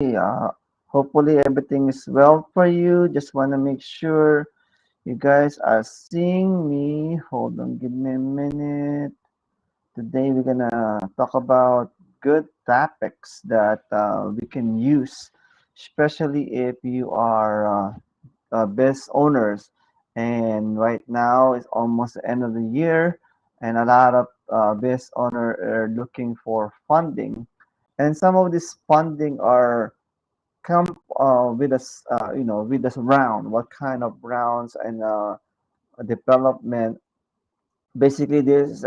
Hopefully everything is well for you. Just want to make sure you guys are seeing me. Hold on, give me a minute. Today we're gonna talk about good topics that we can use, especially if you are business owners. And right now it's almost the end of the year, and a lot of business owners are looking for funding. And some of this funding are come with us, with this round. What kind of rounds and development? Basically, this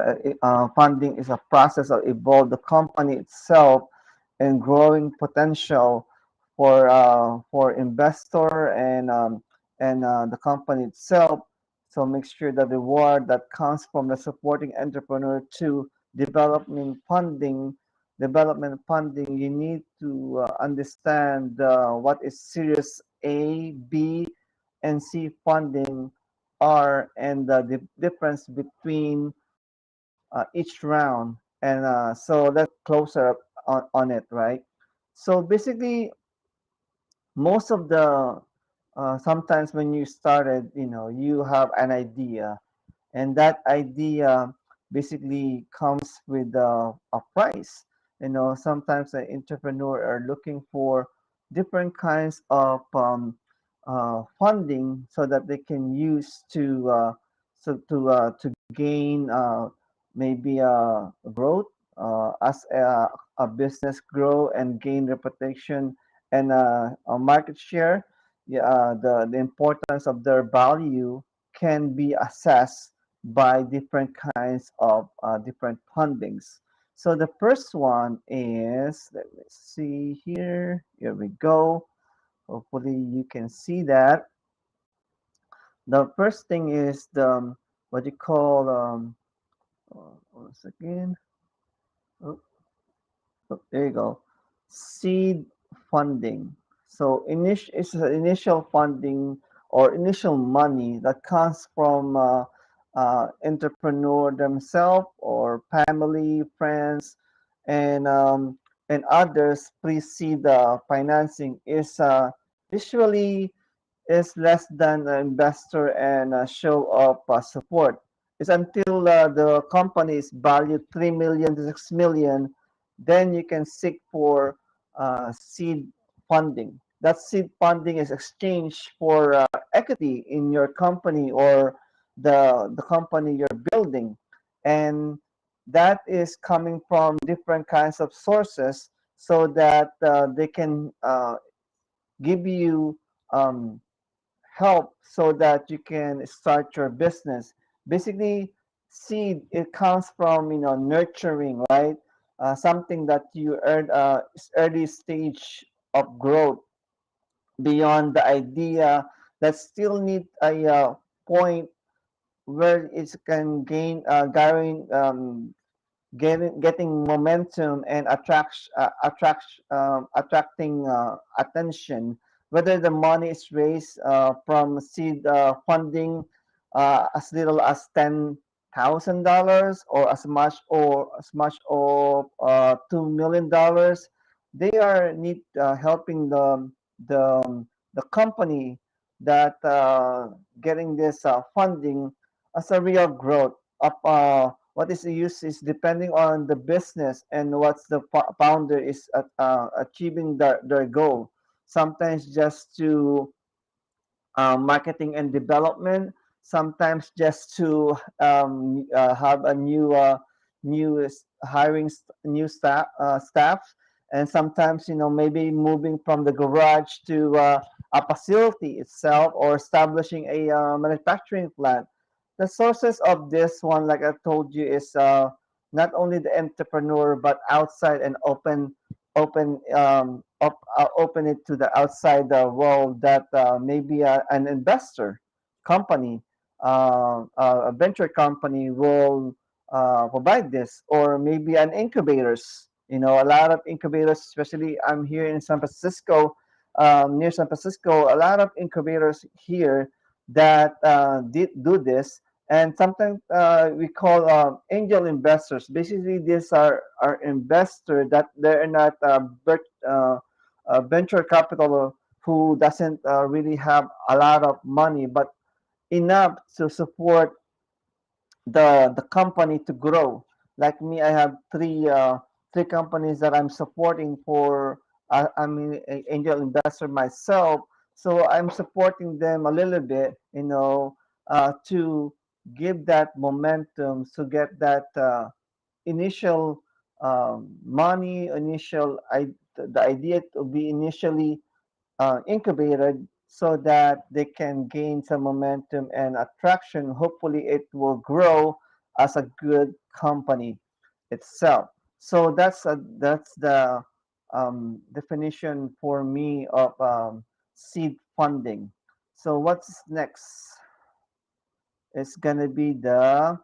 funding is a process of evolve the company itself and growing potential for investor and the company itself. So make sure the reward that comes from the supporting entrepreneur to development funding, you need to understand what is Series A, B, and C funding are and the difference between each round. And so let's closer up on it, right? So basically, most of the sometimes when you started, you have an idea, and that idea basically comes with a price. Sometimes the entrepreneur are looking for different kinds of funding so that they can use to gain maybe growth as a business grow and gain reputation and a market share. Yeah, the importance of their value can be assessed by different kinds of different fundings. So the first one is, let me see here. Here we go. Hopefully you can see that. The first thing is the what you call once again. Oh, there you go. Seed funding. So it's the initial funding or initial money that comes from entrepreneur themselves or family, friends, and um, and others pre-seed financing is usually is less than an investor and a show of support. It's until the company is valued 3 million to 6 million, then you can seek for seed funding. That seed funding is exchanged for equity in your company or the company you're building. And that is coming from different kinds of sources so that they can give you um, help so that you can start your business. Basically, seed it comes from nurturing, right? Something that you earn early stage of growth beyond the idea that still need a point where it can getting momentum and attracting attention. Whether the money is raised from seed funding as little as $10,000 or as much of $2 million, they are need helping the company that getting this funding as a real growth of what is the use is depending on the business and what's the founder is achieving their goal. Sometimes just to marketing and development, sometimes just to have a hiring new staff, and sometimes maybe moving from the garage to a facility itself or establishing a manufacturing plant. The sources of this one, like I told you, is not only the entrepreneur but outside and open it to the outside world that maybe an investor company, a venture company will provide this, or maybe an incubators. A lot of incubators, especially I'm here in San Francisco, near San Francisco, a lot of incubators here that do this. And sometimes we call angel investors. Basically, these are investors that they're not venture capital who doesn't really have a lot of money, but enough to support the company to grow. Like me, I have three companies that I'm supporting for. I'm an angel investor myself, so I'm supporting them a little bit, to give that momentum, to get that initial money, the idea to be initially incubated so that they can gain some momentum and attraction. Hopefully, it will grow as a good company itself. So that's the definition for me of seed funding. So what's next? It's gonna be the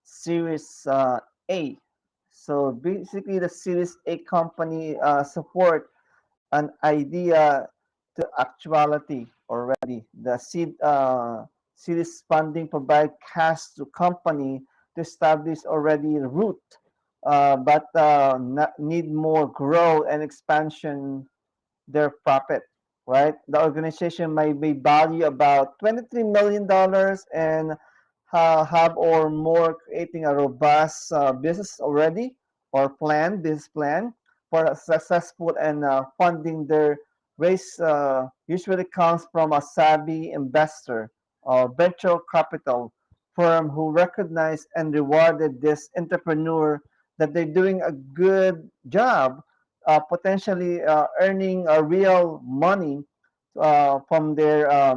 Series A. So basically, the Series A company support an idea to actuality already. The series funding provide cash to company to establish already root, but need more growth and expansion their profit. Right, the organization might be value about $23 million and have or more creating a robust business already or business plan for a successful and funding their raise usually comes from a savvy investor or venture capital firm who recognized and rewarded this entrepreneur that they're doing a good job, potentially earning a real money from their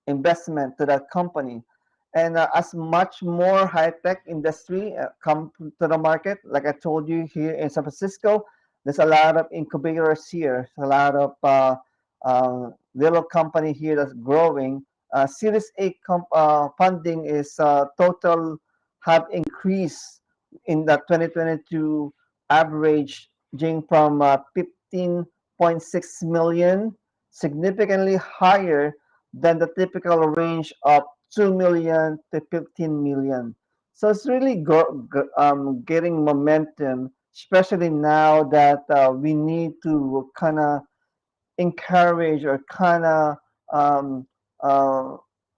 investment to that company. And as much more high-tech industry come to the market, like I told you here in San Francisco, there's a lot of incubators here, a lot of little company here that's growing. Series A funding is total have increased in the 2022 average, ranging from 15.6 million, significantly higher than the typical range of 2 million to 15 million. So it's really getting momentum, especially now that we need to kind of encourage or kind of um,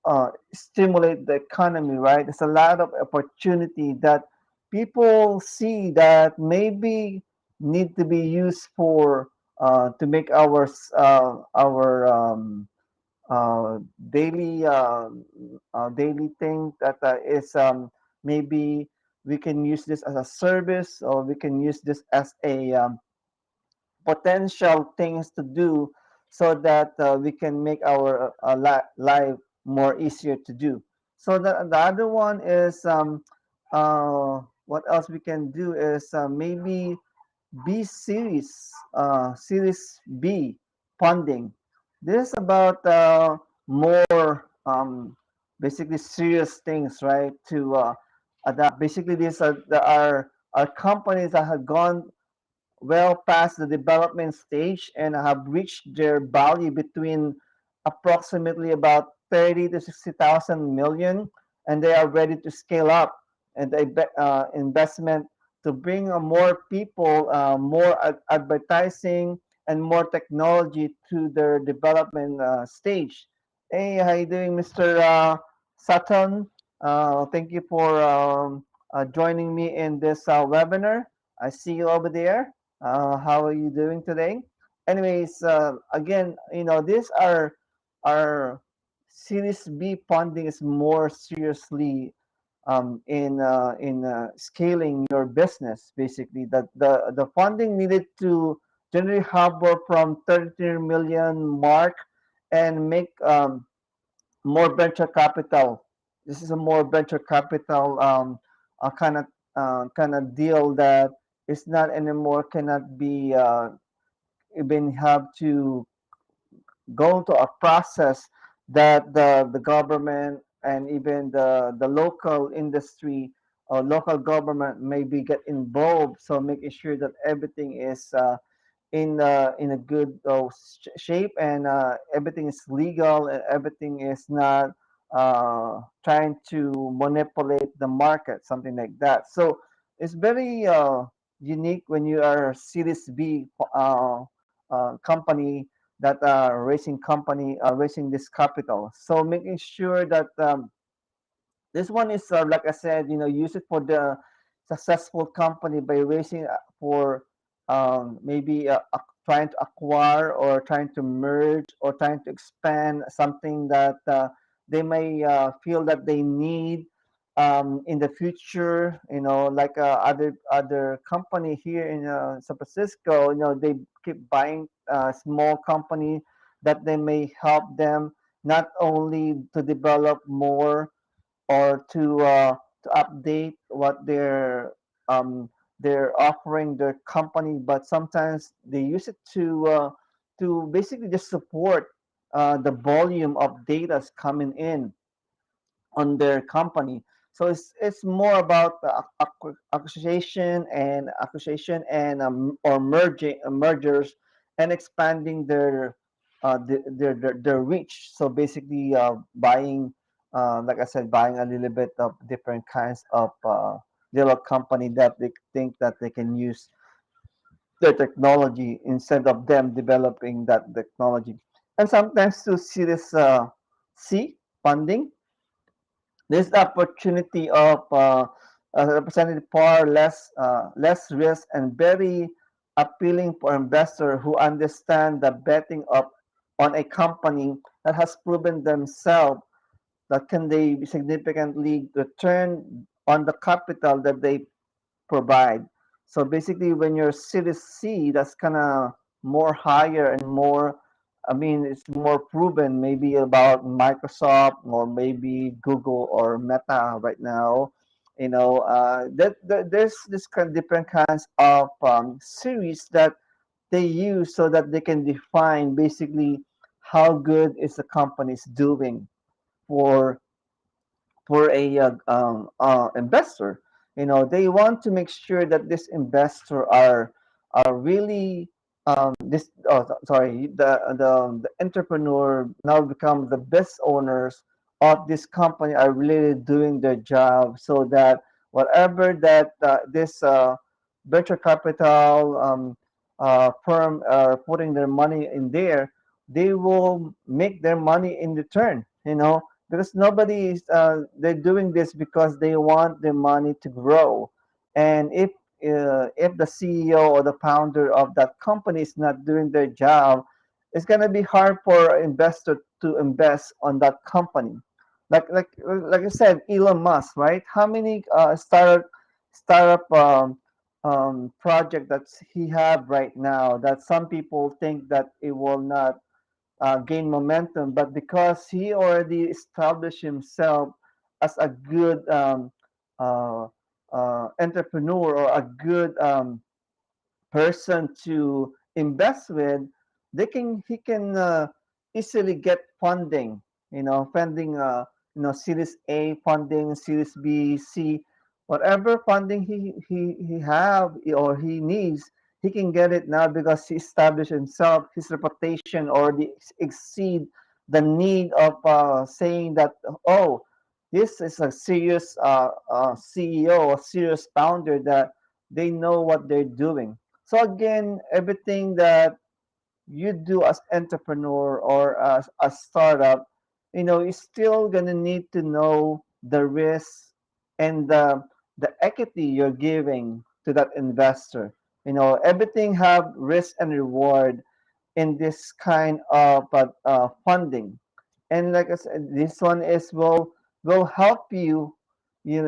uh, stimulate the economy, right? There's a lot of opportunity that people see that maybe need to be used for to make our uh, daily daily thing that is maybe we can use this as a service or we can use this as a potential things to do so that we can make our life more easier to do. So the other one is what else we can do is maybe Series B funding. This is about more basically serious things, right? To adapt. Basically, these are companies that have gone well past the development stage and have reached their value between approximately about 30 to 60,000 million, and they are ready to scale up and the investment to bring more people, more advertising, and more technology to their development stage. Hey, how you doing, Mr. Sutton? Thank you for joining me in this webinar. I see you over there. How are you doing today? Anyways, again, these are our Series B funding is more seriously in scaling your business. Basically, that the funding needed to generally hover from 33 million mark and make more venture capital. This is a more venture capital kind of deal that is not anymore cannot be even have to go to a process that the government and even the local industry or local government maybe get involved. So making sure that everything is in a good shape and everything is legal and everything is not trying to manipulate the market, something like that. So it's very unique when you are Series B company that raising company raising this capital. So making sure that this one is like I said, use it for the successful company by raising for maybe trying to acquire or trying to merge or trying to expand something that they may feel that they need in the future. Like other company here in San Francisco. They keep buying small company that they may help them not only to develop more or to update what they're offering their company, but sometimes they use it to basically just support the volume of data coming in on their company. So it's more about acquisition and or merging mergers and expanding their reach. So basically, buying, like I said, buying a little bit of different kinds of little company that they think that they can use their technology instead of them developing that technology. And sometimes to see this C funding, this opportunity of represented far less risk and very appealing for investor who understand the betting of on a company that has proven themselves that can they significantly return on the capital that they provide. So basically, when you're Series C, that's kind of more higher and more. I mean, it's more proven. Maybe about Microsoft or maybe Google or Meta right now. There's this kind of different kinds of series that they use so that they can define basically how good is the company's doing for a investor. They want to make sure that this investor are really this sorry the entrepreneur now become the best owners of this company are really doing their job so that whatever that this venture capital firm are putting their money in there, they will make their money in return. Because nobody is they're doing this because they want their money to grow. And if the CEO or the founder of that company is not doing their job, it's going to be hard for an investor to invest on that company. Like I said, Elon Musk, right? How many startup project that he have right now that some people think that it will not gain momentum, but because he already established himself as a good uh, entrepreneur or a good person to invest with, he can easily get funding. Funding. Series A funding, Series B, C, whatever funding he have or he needs, he can get it now because he established himself. His reputation already exceed the need of saying that, oh, this is a serious CEO, a serious founder that they know what they're doing. So again, everything that you do as entrepreneur or as a startup, you're still gonna need to know the risk and the equity you're giving to that investor. Everything have risk and reward in this kind of funding. And like I said, this one is will help you,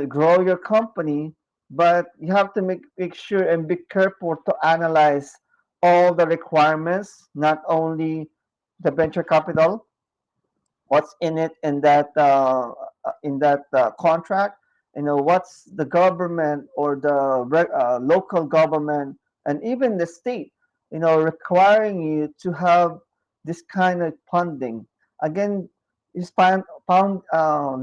grow your company, but you have to make sure and be careful to analyze all the requirements, not only the venture capital, what's in it in that contract. What's the government or the local government and even the state, requiring you to have this kind of funding. Again, is found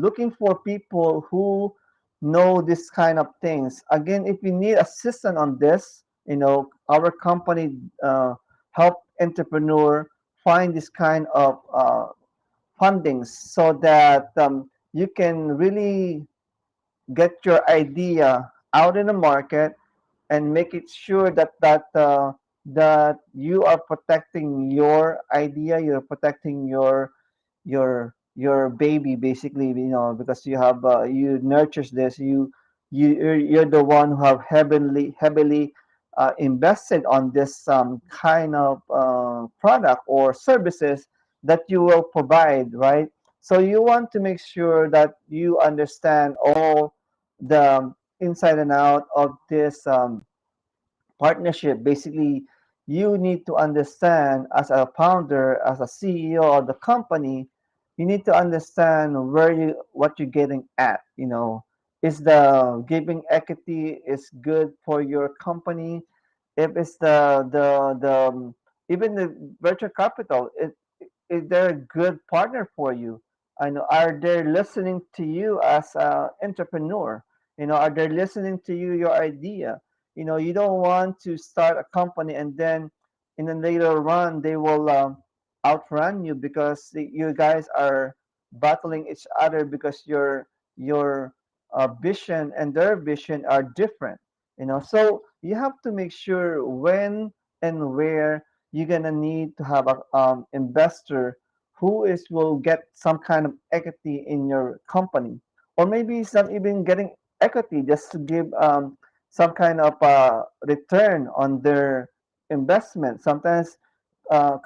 looking for people who know this kind of things. Again, if you need assistance on this, our company help entrepreneur find this kind of fundings so that you can really get your idea out in the market and make it sure that you are protecting your idea, you're protecting your baby, basically, because you have you nurtures this, you're the one who have heavily invested on this kind of product or services that you will provide, right? So you want to make sure that you understand all the inside and out of this partnership. Basically, you need to understand, as a founder, as a CEO of the company, you need to understand what you're getting at. Is the giving equity is good for your company? If it's even the venture capital, is there a good partner for you? I know, are they listening to you as an entrepreneur? Are they listening to your idea? You don't want to start a company and then in the later run they will outrun you because you guys are battling each other because your vision and their vision are different. So you have to make sure when and where you're gonna need to have a investor who is will get some kind of equity in your company, or maybe it's not even getting equity, just to give some kind of return on their investment. Sometimes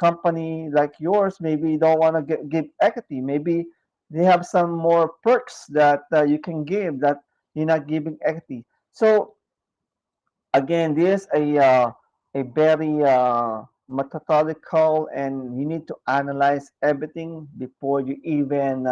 company like yours maybe don't want to give equity. Maybe they have some more perks that you can give that you're not giving equity. So again, this is a very methodical, and you need to analyze everything before you even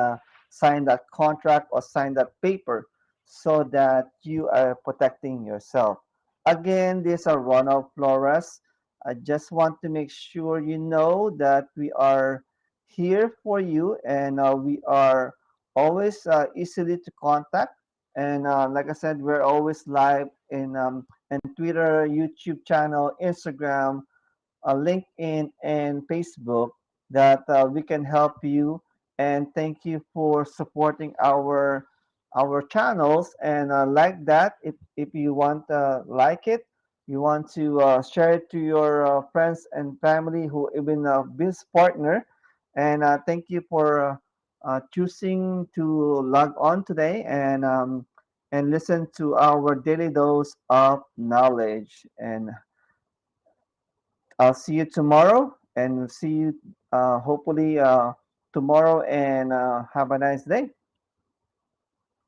sign that contract or sign that paper, so that you are protecting yourself. Again, this is Ronald Flores. I just want to make sure you know that we are here for you, and we are always easily to contact. And like I said, we're always live in Twitter, YouTube channel, Instagram, LinkedIn, and Facebook, that we can help you. And thank you for supporting our channels. And like that, if you want like it, you want to share it to your friends and family who even business partner. And thank you for choosing to log on today and listen to our daily dose of knowledge. And I'll see you tomorrow, and see you hopefully tomorrow, and have a nice day.